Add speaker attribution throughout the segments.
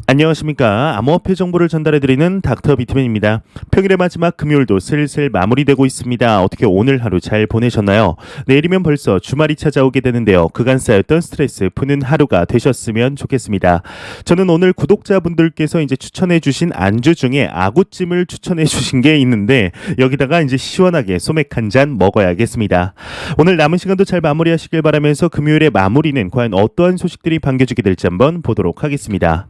Speaker 1: 안녕하십니까. 암호화폐 정보를 전달해드리는 닥터 비트맨입니다. 평일의 마지막 금요일도 슬슬 마무리되고 있습니다. 어떻게 오늘 하루 잘 보내셨나요? 내일이면 벌써 주말이 찾아오게 되는데요. 그간 쌓였던 스트레스 푸는 하루가 되셨으면 좋겠습니다. 저는 오늘 구독자분들께서 이제 추천해주신 안주 중에 아구찜을 추천해주신 게 있는데 여기다가 이제 시원하게 소맥 한 잔 먹어야겠습니다. 오늘 남은 시간도 잘 마무리하시길 바라면서 금요일의 마무리는 과연 어떠한 소식들이 반겨주게 될지 한번 보도록 하겠습니다.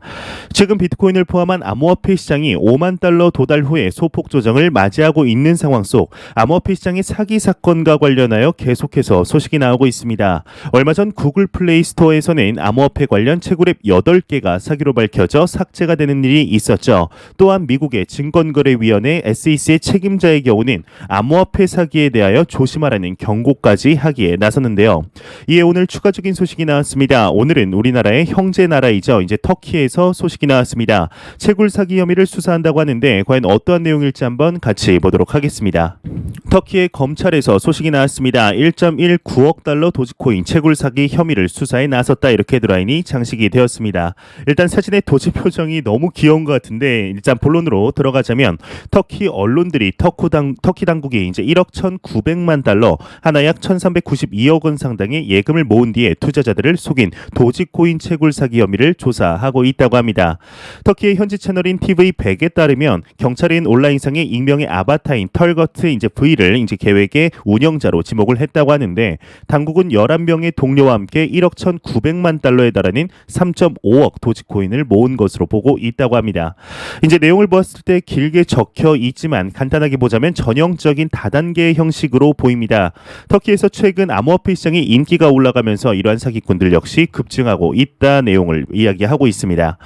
Speaker 1: 최근 비트코인을 포함한 암호화폐 시장이 5만 달러 도달 후에 소폭 조정을 맞이하고 있는 상황 속 암호화폐 시장의 사기 사건과 관련하여 계속해서 소식이 나오고 있습니다. 얼마 전 구글 플레이 스토어에서는 암호화폐 관련 채굴 앱 8개가 사기로 밝혀져 삭제가 되는 일이 있었죠. 또한 미국의 증권거래위원회 SEC의 책임자의 경우는 암호화폐 사기에 대하여 조심하라는 경고까지 하기에 나섰는데요. 이에 오늘 추가적인 소식이 나왔습니다. 오늘은 우리나라의 형제 나라이죠. 이제 터키에서 소식이 나왔습니다. 채굴 사기 혐의를 수사한다고 하는데 과연 어떠한 내용일지 한번 같이 보도록 하겠습니다. 터키의 검찰에서 소식이 나왔습니다. 1.19억 달러 도지코인 채굴 사기 혐의를 수사에 나섰다, 이렇게 헤드라인이 장식이 되었습니다. 일단 사진의 도지 표정이 너무 귀여운 것 같은데 일단 본론으로 들어가자면 터키 언론들이 터키 당국이 이제 1억 1,900만 달러, 하나 약 1,392억 원 상당의 예금을 모은 뒤에 투자자들을 속인 도지코인 채굴 사기 혐의를 조사하고 있다고 합니다. 터키의 현지 채널인 TV100에 따르면 경찰인 온라인상의 익명의 아바타인 털거트 이제 V를 이제 계획의 운영자로 지목을 했다고 하는데 당국은 11명의 동료와 함께 1억 1,900만 달러에 달하는 3.5억 도지코인을 모은 것으로 보고 있다고 합니다. 이제 내용을 보았을 때 길게 적혀 있지만 간단하게 보자면 전형적인 다단계 형식으로 보입니다. 터키에서 최근 암호화폐 시장의 인기가 올라가면서 이러한 사기꾼들 역시 급증하고 있다 내용을 이야기하고 있습니다.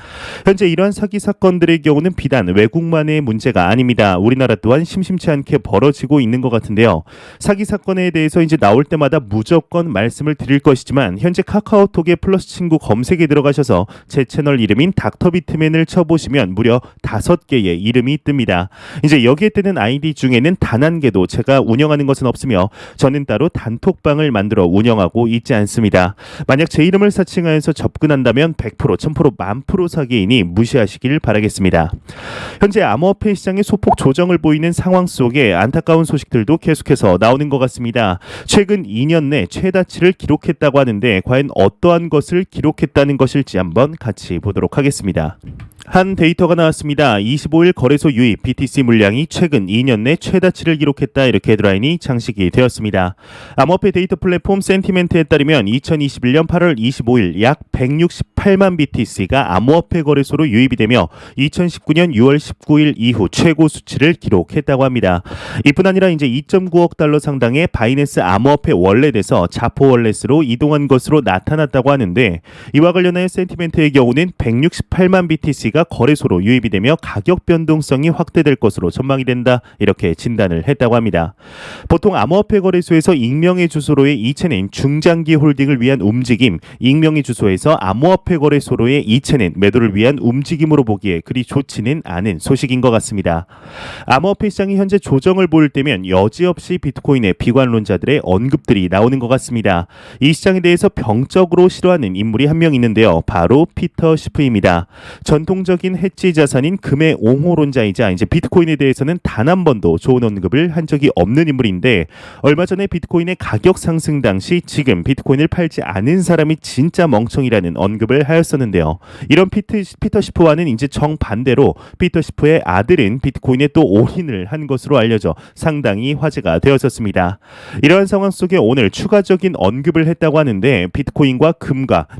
Speaker 1: 현재 이러한 사기 사건들의 경우는 비단 외국만의 문제가 아닙니다. 우리나라 또한 심심치 않게 벌어지고 있는 것 같은데요. 사기 사건에 대해서 이제 나올 때마다 무조건 말씀을 드릴 것이지만 현재 카카오톡의 플러스 친구 검색에 들어가셔서 제 채널 이름인 닥터 비트맨을 쳐보시면 무려 5개의 이름이 뜹니다. 이제 여기에 뜨는 아이디 중에는 단 한 개도 제가 운영하는 것은 없으며 저는 따로 단톡방을 만들어 운영하고 있지 않습니다. 만약 제 이름을 사칭하여서 접근한다면 100%, 1000%, 1000% 사기이니 무시하시길 바라겠습니다. 현재 암호화폐 시장의 소폭 조정을 보이는 상황 속에 안타까운 소식들도 계속해서 나오는 것 같습니다. 최근 2년 내 최다치를 기록했다고 하는데 과연 어떠한 것을 기록했다는 것일지 한번 같이 보도록 하겠습니다. 한 데이터가 나왔습니다. 25일 거래소 유입 BTC 물량이 최근 2년 내 최다치를 기록했다, 이렇게 헤드라인이 장식이 되었습니다. 암호화폐 데이터 플랫폼 센티멘트에 따르면 2021년 8월 25일 약 168만 BTC가 암호화폐 거래소로 유입이 되며 2019년 6월 19일 이후 최고 수치를 기록했다고 합니다. 이뿐 아니라 이제 2.9억 달러 상당의 바이낸스 암호화폐 월렛에서 자포 월렛으로 이동한 것으로 나타났다고 하는데 이와 관련하여 센티멘트의 경우는 168만 BTC가 거래소로 유입이 되며 가격 변동성이 확대될 것으로 전망이 된다, 이렇게 진단을 했다고 합니다. 보통 암호화폐 거래소에서 익명의 주소로의 이체는 중장기 홀딩을 위한 움직임, 익명의 주소에서 암호화폐 거래소로의 이체는 매도를 위한 움직임으로 보기에 그리 좋지는 않은 소식인 것 같습니다. 암호화폐 시장이 현재 조정을 보일 때면 여지없이 비트코인의 비관론자들의 언급들이 나오는 것 같습니다. 이 시장에 대해서 병적으로 싫어하는 인물이 한 명 있는데요. 바로 피터 시프입니다. 전통적인 해지 자산인 금의 옹호론자이자 이제 비트코인에 대해서는 단 한 번도 좋은 언급을 한 적이 없는 인물인데 얼마 전에 비트코인의 가격 상승 당시 지금 비트코인을 팔지 않은 사람이 진짜 멍청이라는 언급을 하였었는데요. 이런 피터 시프와는 이제 정반대로 피터 시프의 아들은 비트코인에 또 올인을 한 것으로 알려져 상당히 화제가 되었었습니다. 이러한 상황 속에 오늘 추가적인 언급을 했다고 하는데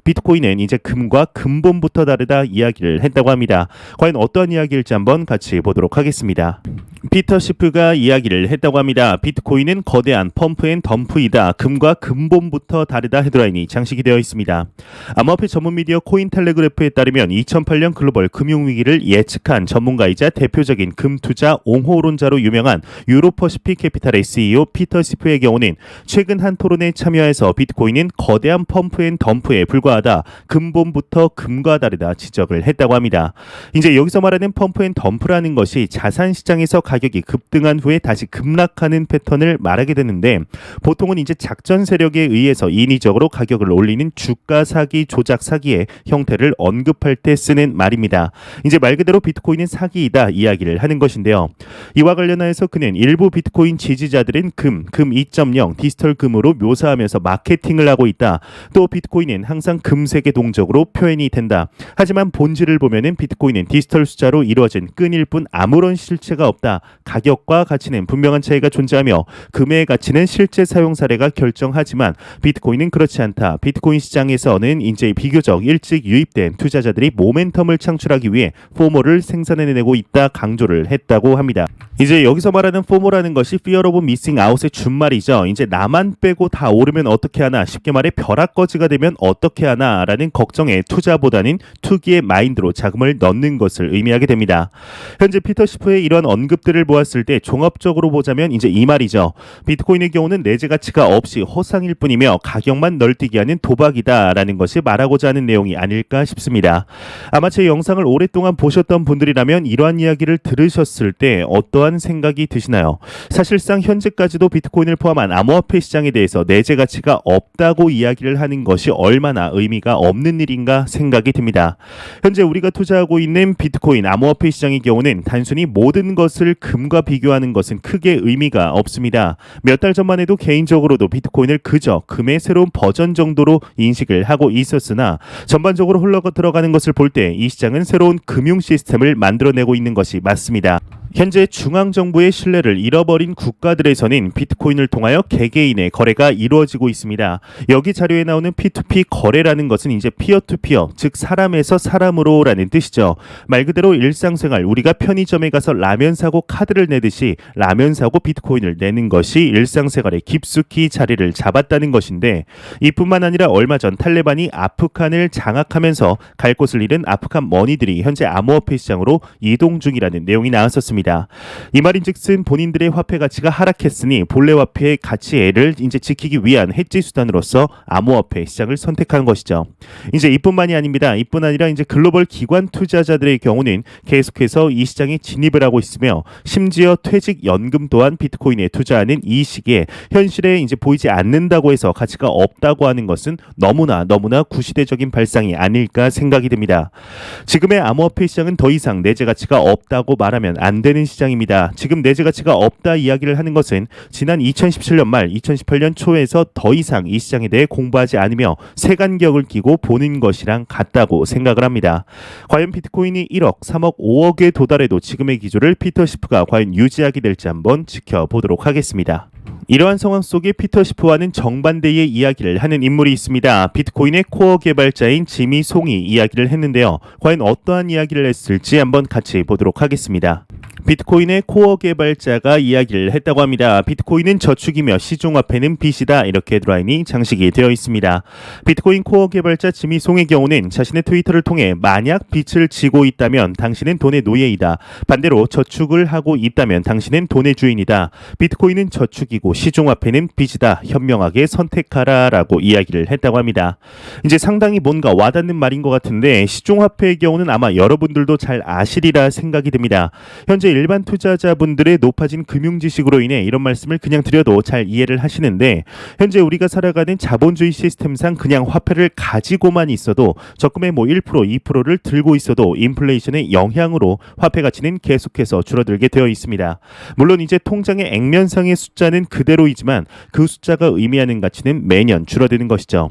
Speaker 1: 비트코인은 이제 금과 근본부터 다르다 이야기를 했다고 합니다. 과연 어떤 이야기일지 한번 같이 보도록 하겠습니다. 피터 시프가 이야기를 했다고 합니다. 비트코인은 거대한 펌프 앤 덤프이다. 금과 근본부터 다르다 헤드라인이 장식이 되어 있습니다. 암호화폐 전문 미디어 코인텔레그래프에 따르면 2008년 글로벌 금융위기를 예측한 전문가이자 대표적인 금투자 옹호론자로 유명한 유로퍼시픽 캐피탈의 CEO 피터 시프의 경우는 최근 한 토론에 참여해서 비트코인은 거대한 펌프 앤 덤프에 불과하다. 근본부터 금과 다르다 지적을 했다고 합니다. 있습니다. 이제 여기서 말하는 펌프 앤 덤프라는 것이 자산 시장에서 가격이 급등한 후에 다시 급락하는 패턴을 말하게 되는데, 보통은 이제 작전 세력에 의해서 인위적으로 가격을 올리는 주가 사기, 조작 사기의 형태를 언급할 때 쓰는 말입니다. 이제 말 그대로 비트코인은 사기이다 이야기를 하는 것인데요. 이와 관련하여서 그는 일부 비트코인 지지자들은 금 2.0 디지털 금으로 묘사하면서 마케팅을 하고 있다. 또 비트코인은 항상 금색의 동적으로 표현이 된다. 하지만 본질을 보면은 비트코인은 디지털 숫자로 이루어진 끈일 뿐 아무런 실체가 없다. 가격과 가치는 분명한 차이가 존재하며 금의 가치는 실제 사용 사례가 결정하지만 비트코인은 그렇지 않다. 비트코인 시장에서는 이제 비교적 일찍 유입된 투자자들이 모멘텀을 창출하기 위해 포모를 생산해내고 있다 강조를 했다고 합니다. 이제 여기서 말하는 포모라는 것이 Fear of Missing Out의 준말이죠. 이제 나만 빼고 다 오르면 어떻게 하나, 쉽게 말해 벼락거지가 되면 어떻게 하나 라는 걱정에 투자보다는 투기의 마인드로 자금을 넣는 것을 의미하게 됩니다. 현재 피터 시프의 이런 언급들을 보았을 때 종합적으로 보자면 이제 이 말이죠. 비트코인의 경우는 내재 가치가 없이 허상일 뿐이며 가격만 널뛰게 하는 도박이다 라는 것이 말하고자 하는 내용이 아닐까 싶습니다. 아마 제 영상을 오랫동안 보셨던 분들이라면 이러한 이야기를 들으셨을 때 어떠한 생각이 드시나요? 사실상 현재까지도 비트코인을 포함한 암호화폐 시장에 대해서 내재 가치가 없다고 이야기를 하는 것이 얼마나 의미가 없는 일인가 생각이 듭니다. 현재 우리가 투자하고 있는 비트코인 암호화폐 시장의 경우는 단순히 모든 것을 금과 비교하는 것은 크게 의미가 없습니다. 몇 달 전만 해도 개인적으로도 비트코인을 그저 금의 새로운 버전 정도로 인식을 하고 있었으나 전반적으로 흘러 들어가는 것을 볼 때 이 시장은 새로운 금융 시스템을 만들어내고 있는 것이 맞습니다. 현재 중앙정부의 신뢰를 잃어버린 국가들에서는 비트코인을 통하여 개개인의 거래가 이루어지고 있습니다. 여기 자료에 나오는 P2P 거래라는 것은 이제 피어 투피어, 즉 사람에서 사람으로라는 뜻이죠. 말 그대로 일상생활, 우리가 편의점에 가서 라면 사고 카드를 내듯이 라면 사고 비트코인을 내는 것이 일상생활에 깊숙이 자리를 잡았다는 것인데, 이뿐만 아니라 얼마 전 탈레반이 아프간을 장악하면서 갈 곳을 잃은 아프간 머니들이 현재 암호화폐 시장으로 이동 중이라는 내용이 나왔었습니다. 이 말인즉슨 본인들의 화폐 가치가 하락했으니 본래 화폐의 가치를 이제 지키기 위한 해지 수단으로서 암호화폐 시장을 선택한 것이죠. 이제 이뿐만이 아닙니다. 이뿐 아니라 이제 글로벌 기관 투자자들의 경우는 계속해서 이 시장에 진입을 하고 있으며, 심지어 퇴직연금 또한 비트코인에 투자하는 이 시기에 현실에 이제 보이지 않는다고 해서 가치가 없다고 하는 것은 너무나 구시대적인 발상이 아닐까 생각이 듭니다. 지금의 암호화폐 시장은 더 이상 내재 가치가 없다고 말하면 안 되는 시장입니다. 지금 내재 가치가 없다 이야기를 하는 것은 지난 2017년 말 2018년 초에서 더 이상 이 시장에 대해 공부하지 않으며 색안경을 끼고 보는 것이랑 같다고 생각을 합니다. 과연 비트코인이 1억, 3억, 5억에 도달해도 지금의 기조를 피터 시프가 과연 유지하게 될지 한번 지켜보도록 하겠습니다. 이러한 상황 속에 피터 시프와는 정반대의 이야기를 하는 인물이 있습니다. 비트코인의 코어 개발자인 지미 송이 이야기를 했는데요. 과연 어떠한 이야기를 했을지 한번 같이 보도록 하겠습니다. 비트코인의 코어 개발자가 이야기를 했다고 합니다. 비트코인은 저축이며 시중화폐는 빚이다, 이렇게 헤드라인이 장식이 되어 있습니다. 비트코인 코어 개발자 지미 송의 경우는 자신의 트위터를 통해 만약 빚을 지고 있다면 당신은 돈의 노예이다. 반대로 저축을 하고 있다면 당신은 돈의 주인이다. 비트코인은 저축이고 시중화폐는 빚이다. 현명하게 선택하라 라고 이야기를 했다고 합니다. 이제 상당히 뭔가 와닿는 말인 것 같은데, 시중화폐의 경우는 아마 여러분들도 잘 아시리라 생각이 듭니다. 현재 일반 투자자분들의 높아진 금융 지식으로 인해 이런 말씀을 그냥 드려도 잘 이해를 하시는데, 현재 우리가 살아가는 자본주의 시스템상 그냥 화폐를 가지고만 있어도 적금의 1%, 2%를 들고 있어도 인플레이션의 영향으로 화폐 가치는 계속해서 줄어들게 되어 있습니다. 물론 이제 통장의 액면상의 숫자는 그대로이지만 그 숫자가 의미하는 가치는 매년 줄어드는 것이죠.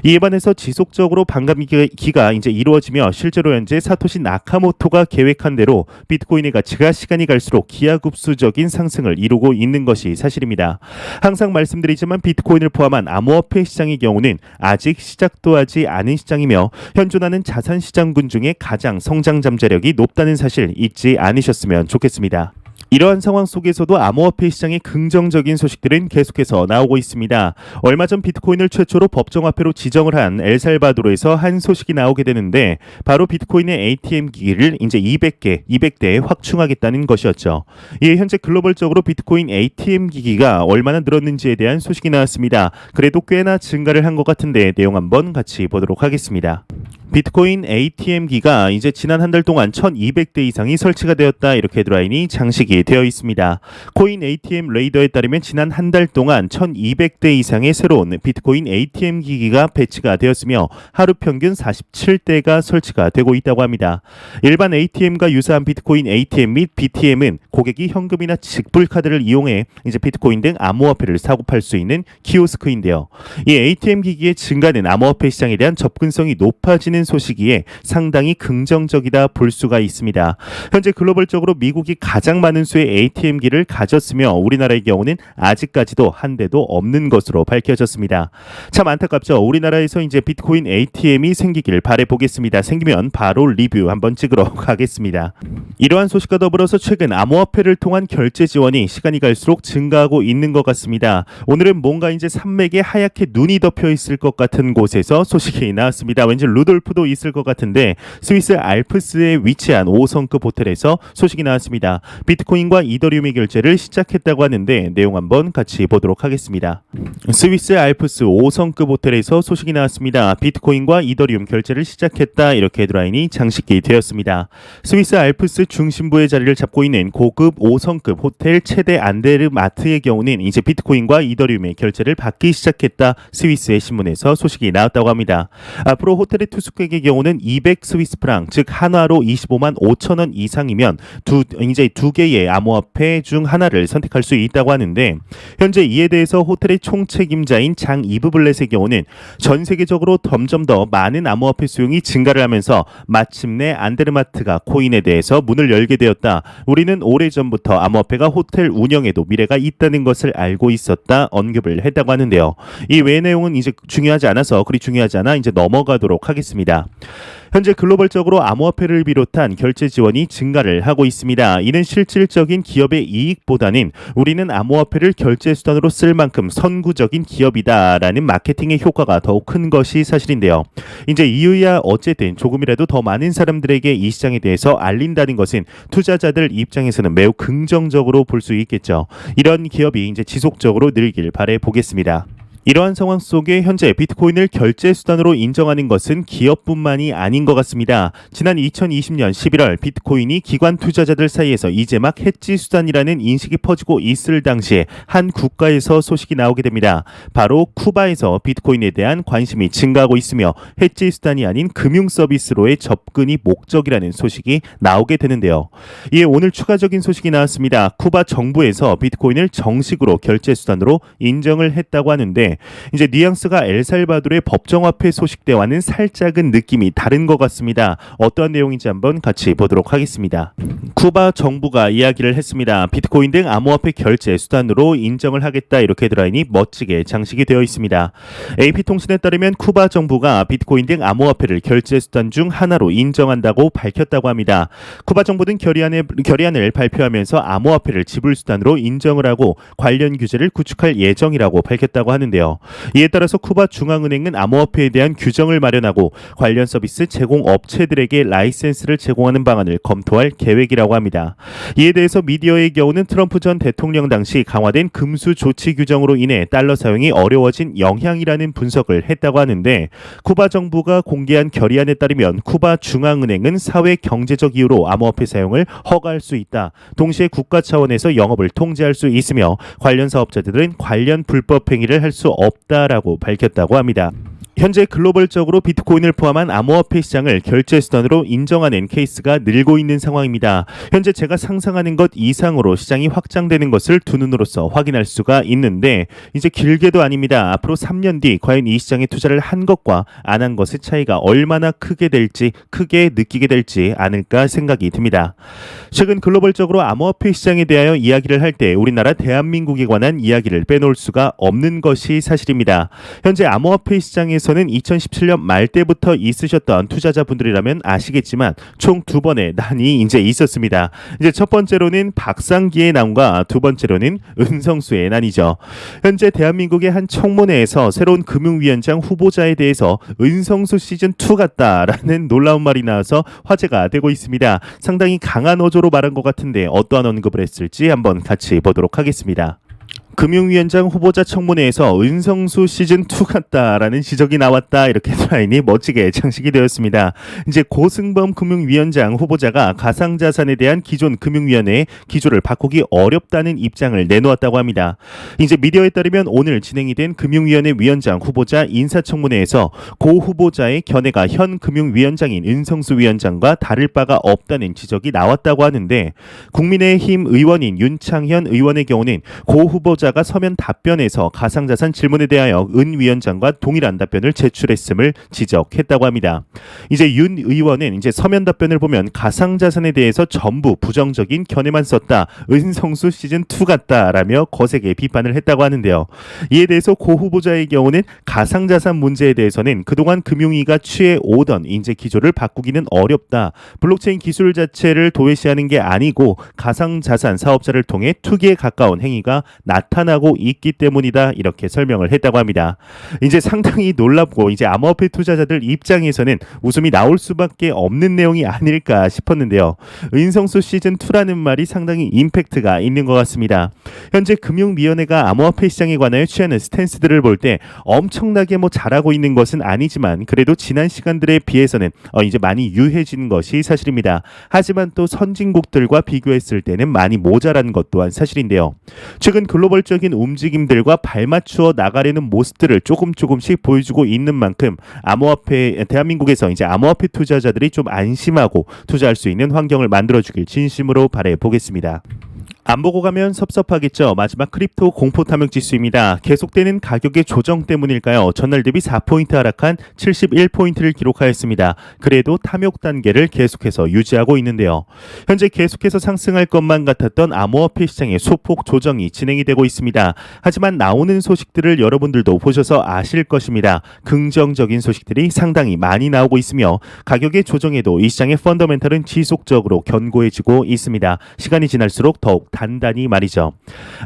Speaker 1: 이에 반해서 지속적으로 반감기가 이제 이루어지며 실제로 현재 사토시 나카모토가 계획한 대로 비트코인의 가치가 시간이 갈수록 기하급수적인 상승을 이루고 있는 것이 사실입니다. 항상 말씀드리지만 비트코인을 포함한 암호화폐 시장의 경우는 아직 시작도 하지 않은 시장이며 현존하는 자산 시장군 중에 가장 성장 잠재력이 높다는 사실 잊지 않으셨으면 좋겠습니다. 이러한 상황 속에서도 암호화폐 시장의 긍정적인 소식들은 계속해서 나오고 있습니다. 얼마 전 비트코인을 최초로 법정화폐로 지정을 한 엘살바도르에서 한 소식이 나오게 되는데, 바로 비트코인의 ATM 기기를 이제 200대에 확충하겠다는 것이었죠. 이에 현재 글로벌적으로 비트코인 ATM 기기가 얼마나 늘었는지에 대한 소식이 나왔습니다. 그래도 꽤나 증가를 한 것 같은데 내용 한번 같이 보도록 하겠습니다. 비트코인 ATM기가 이제 지난 한 달 동안 1200대 이상이 설치가 되었다 이렇게 헤드라인이 장식이 되어 있습니다. 코인 ATM 레이더에 따르면 지난 한 달 동안 1200대 이상의 새로운 비트코인 ATM 기기가 배치가 되었으며 하루 평균 47대가 설치가 되고 있다고 합니다. 일반 ATM과 유사한 비트코인 ATM 및 BTM은 고객이 현금이나 직불카드를 이용해 이제 비트코인 등 암호화폐를 사고 팔 수 있는 키오스크인데요. 이 ATM 기기의 증가는 암호화폐 시장에 대한 접근성이 높아지는 소식이에 상당히 긍정적이다 볼 수가 있습니다. 현재 글로벌적으로 미국이 가장 많은 수의 ATM기를 가졌으며 우리나라의 경우는 아직까지도 한 대도 없는 것으로 밝혀졌습니다. 참 안타깝죠. 우리나라에서 이제 비트코인 ATM이 생기길 바라보겠습니다. 생기면 바로 리뷰 한번 찍으러 가겠습니다. 이러한 소식과 더불어서 최근 암호화폐를 통한 결제 지원이 시간이 갈수록 증가하고 있는 것 같습니다. 오늘은 뭔가 이제 산맥에 하얗게 눈이 덮여 있을 것 같은 곳에서 소식이 나왔습니다. 왠지 루돌프도 있을 것 같은데 스위스 알프스에 위치한 5성급 호텔에서 소식이 나왔습니다. 비트코인과 이더리움의 결제를 시작했다고 하는데 내용 한번 같이 보도록 하겠습니다. 스위스 알프스 5성급 호텔에서 소식이 나왔습니다. 비트코인과 이더리움 결제를 시작했다 이렇게 헤드라인이 장식이 되었습니다. 스위스 알프스 중심부의 자리를 잡고 있는 고급 5성급 호텔 최대 안데르마트의 경우는 이제 비트코인과 이더리움의 결제를 받기 시작했다 스위스의 신문에서 소식이 나왔다고 합니다. 앞으로 호텔의 투숙객의 경우는 200 스위스 프랑 즉 한화로 25만 5천 원 이상이면 이제 두 개의 암호화폐 중 하나를 선택할 수 있다고 하는데 현재 이에 대해서 호텔의 총책임자인 장 이브블렛의 경우는 전 세계적으로 점점 더 많은 암호화폐 수용이 증가를 하면서 마침내 안데르마트가 코인에 대해서 문을 열게 되었다. 우리는 오래전부터 암호화폐가 호텔 운영에도 미래가 있다는 것을 알고 있었다 언급을 했다고 하는데요. 이 외의 내용은 이제 중요하지 않아서 그리 중요하지 않아 이제 넘어가도록 하겠습니다. 현재 글로벌적으로 암호화폐를 비롯한 결제 지원이 증가를 하고 있습니다. 이는 실질적인 기업의 이익보다는 우리는 암호화폐를 결제 수단으로 쓸 만큼 선구적인 기업이다라는 마케팅의 효과가 더욱 큰 것이 사실인데요. 이제 이유야 어쨌든 조금이라도 더 많은 사람들에게 이 시장에 대해서 알린다는 것은 투자자들 입장에서는 매우 긍정적으로 볼 수 있겠죠. 이런 기업이 이제 지속적으로 늘길 바래 보겠습니다. 이러한 상황 속에 현재 비트코인을 결제 수단으로 인정하는 것은 기업뿐만이 아닌 것 같습니다. 지난 2020년 11월 비트코인이 기관 투자자들 사이에서 이제 막 해지 수단이라는 인식이 퍼지고 있을 당시에 한 국가에서 소식이 나오게 됩니다. 바로 쿠바에서 비트코인에 대한 관심이 증가하고 있으며 해지 수단이 아닌 금융 서비스로의 접근이 목적이라는 소식이 나오게 되는데요. 이에 오늘 추가적인 소식이 나왔습니다. 쿠바 정부에서 비트코인을 정식으로 결제 수단으로 인정을 했다고 하는데 이제 뉘앙스가 엘살바도르의 법정화폐 소식 때와는 살짝은 느낌이 다른 것 같습니다. 어떠한 내용인지 한번 같이 보도록 하겠습니다. 쿠바 정부가 이야기를 했습니다. 비트코인 등 암호화폐 결제 수단으로 인정을 하겠다 이렇게 헤드라인이 멋지게 장식이 되어 있습니다. AP통신에 따르면 쿠바 정부가 비트코인 등 암호화폐를 결제 수단 중 하나로 인정한다고 밝혔다고 합니다. 쿠바 정부는 결의안을 발표하면서 암호화폐를 지불 수단으로 인정을 하고 관련 규제를 구축할 예정이라고 밝혔다고 하는데요. 이에 따라서 쿠바 중앙은행은 암호화폐에 대한 규정을 마련하고 관련 서비스 제공 업체들에게 라이센스를 제공하는 방안을 검토할 계획이라고 합니다. 이에 대해서 미디어의 경우는 트럼프 전 대통령 당시 강화된 금수 조치 규정으로 인해 달러 사용이 어려워진 영향이라는 분석을 했다고 하는데 쿠바 정부가 공개한 결의안에 따르면 쿠바 중앙은행은 사회 경제적 이유로 암호화폐 사용을 허가할 수 있다. 동시에 국가 차원에서 영업을 통제할 수 있으며 관련 사업자들은 관련 불법 행위를 할 수 없다라고 밝혔다고 합니다. 현재 글로벌적으로 비트코인을 포함한 암호화폐 시장을 결제 수단으로 인정하는 케이스가 늘고 있는 상황입니다. 현재 제가 상상하는 것 이상으로 시장이 확장되는 것을 두 눈으로서 확인할 수가 있는데 이제 길게도 아닙니다. 앞으로 3년 뒤 과연 이 시장에 투자를 한 것과 안 한 것의 차이가 얼마나 크게 느끼게 될지 않을까 생각이 듭니다. 최근 글로벌적으로 암호화폐 시장에 대하여 이야기를 할 때 우리나라 대한민국에 관한 이야기를 빼놓을 수가 없는 것이 사실입니다. 현재 암호화폐 시장에서는 2017년 말 때부터 있으셨던 투자자분들이라면 아시겠지만 총 두 번의 난이 이제 있었습니다. 이제 첫 번째로는 박상기의 난과 두 번째로는 은성수의 난이죠. 현재 대한민국의 한 청문회에서 새로운 금융위원장 후보자에 대해서 은성수 시즌2 같다라는 놀라운 말이 나와서 화제가 되고 있습니다. 상당히 강한 어조로 말한 것 같은데 어떠한 언급을 했을지 한번 같이 보도록 하겠습니다. 금융위원장 후보자 청문회에서 은성수 시즌2 같다라는 지적이 나왔다, 이렇게 라인이 멋지게 장식이 되었습니다. 이제 고승범 금융위원장 후보자가 가상자산에 대한 기존 금융위원회의 기조를 바꾸기 어렵다는 입장을 내놓았다고 합니다. 이제 미디어에 따르면 오늘 진행이 된 금융위원회 위원장 후보자 인사청문회에서 고 후보자의 견해가 현 금융위원장인 은성수 위원장과 다를 바가 없다는 지적이 나왔다고 하는데, 국민의힘 의원인 윤창현 의원의 경우는 고 후보자가 서면 답변에서 가상자산 질문에 대하여 은 위원장과 동일한 답변을 제출했음을 지적했다고 합니다. 이제 윤 의원은 이제 서면 답변을 보면 가상자산에 대해서 전부 부정적인 견해만 썼다, 은성수 시즌2 같다라며 거세게 비판을 했다고 하는데요. 이에 대해서 고 후보자의 경우는 가상자산 문제에 대해서는 그동안 금융위가 취해 오던 인재 기조를 바꾸기는 어렵다, 블록체인 기술 자체를 도외시하는 게 아니고 가상자산 사업자를 통해 투기에 가까운 행위가 나타나고 있기 때문이다, 이렇게 설명을 했다고 합니다. 이제 상당히 놀랍고 이제 암호화폐 투자자들 입장에서는 웃음이 나올 수밖에 없는 내용이 아닐까 싶었는데요. 은성수 시즌2라는 말이 상당히 임팩트가 있는 것 같습니다. 현재 금융위원회가 암호화폐 시장에 관하여 취하는 스탠스들을 볼 때 엄청나게 잘하고 있는 것은 아니지만 그래도 지난 시간들에 비해서는 이제 많이 유해진 것이 사실입니다. 하지만 또 선진국들과 비교했을 때는 많이 모자란 것 또한 사실인데요. 최근 글로벌적인 움직임들과 발맞추어 나가려는 모습들을 조금씩 보여주고 있는 만큼 대한민국에서 이제 암호화폐 투자자들이 좀 안심하고 투자할 수 있는 환경을 만들어주길 진심으로 바라보겠습니다. 안 보고 가면 섭섭하겠죠. 마지막 크립토 공포 탐욕 지수입니다. 계속되는 가격의 조정 때문일까요? 전날 대비 4포인트 하락한 71포인트를 기록하였습니다. 그래도 탐욕 단계를 계속해서 유지하고 있는데요. 현재 계속해서 상승할 것만 같았던 암호화폐 시장의 소폭 조정이 진행이 되고 있습니다. 하지만 나오는 소식들을 여러분들도 보셔서 아실 것입니다. 긍정적인 소식들이 상당히 많이 나오고 있으며 가격의 조정에도 이 시장의 펀더멘털은 지속적으로 견고해지고 있습니다. 시간이 지날수록 더욱 단단히 말이죠.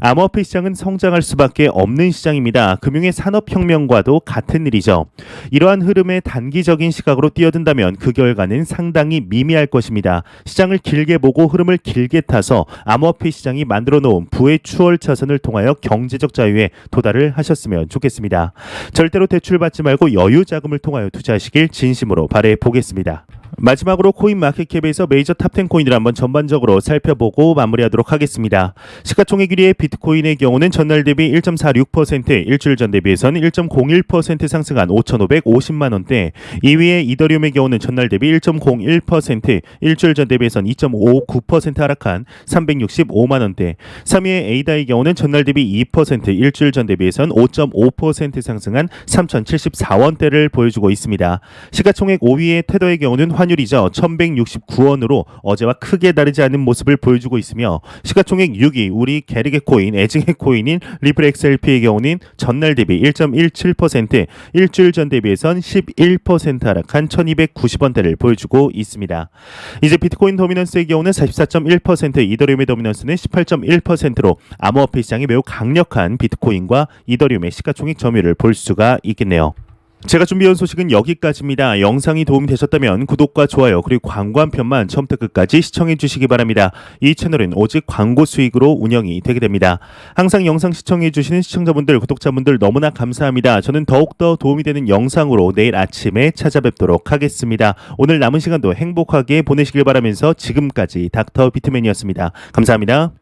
Speaker 1: 암호화폐 시장은 성장할 수밖에 없는 시장입니다. 금융의 산업혁명과도 같은 일이죠. 이러한 흐름에 단기적인 시각으로 뛰어든다면 그 결과는 상당히 미미할 것입니다. 시장을 길게 보고 흐름을 길게 타서 암호화폐 시장이 만들어 놓은 부의 추월 차선을 통하여 경제적 자유에 도달을 하셨으면 좋겠습니다. 절대로 대출받지 말고 여유 자금을 통하여 투자하시길 진심으로 바라보겠습니다. 마지막으로 코인마켓캡에서 메이저 탑10 코인을 한번 전반적으로 살펴보고 마무리하도록 하겠습니다. 시가총액 1위의 비트코인의 경우는 전날 대비 1.46%, 일주일 전 대비해서는 1.01% 상승한 5,550만 원대. 2위의 이더리움의 경우는 전날 대비 1.01%, 일주일 전 대비해서는 2.59% 하락한 365만 원대. 3위의 에이다의 경우는 전날 대비 2%, 일주일 전 대비해서는 5.5% 상승한 3,074원대를 보여주고 있습니다. 시가총액 5위의 테더의 경우는 환율이죠. 1169원으로 어제와 크게 다르지 않은 모습을 보여주고 있으며, 시가총액 6위 우리 게르게 코인, 애증의 코인인 리플 XRP의 경우는 전날 대비 1.17%, 일주일 전 대비해선 11% 하락한 1290원대를 보여주고 있습니다. 이제 비트코인 도미넌스의 경우는 44.1%, 이더리움의 도미넌스는 18.1%로 암호화폐 시장이 매우 강력한 비트코인과 이더리움의 시가총액 점유율을 볼 수가 있겠네요. 제가 준비한 소식은 여기까지입니다. 영상이 도움이 되셨다면 구독과 좋아요 그리고 광고 한 편만 처음부터 끝까지 시청해 주시기 바랍니다. 이 채널은 오직 광고 수익으로 운영이 되게 됩니다. 항상 영상 시청해 주시는 시청자분들, 구독자분들 너무나 감사합니다. 저는 더욱더 도움이 되는 영상으로 내일 아침에 찾아뵙도록 하겠습니다. 오늘 남은 시간도 행복하게 보내시길 바라면서 지금까지 닥터 비트맨이었습니다. 감사합니다.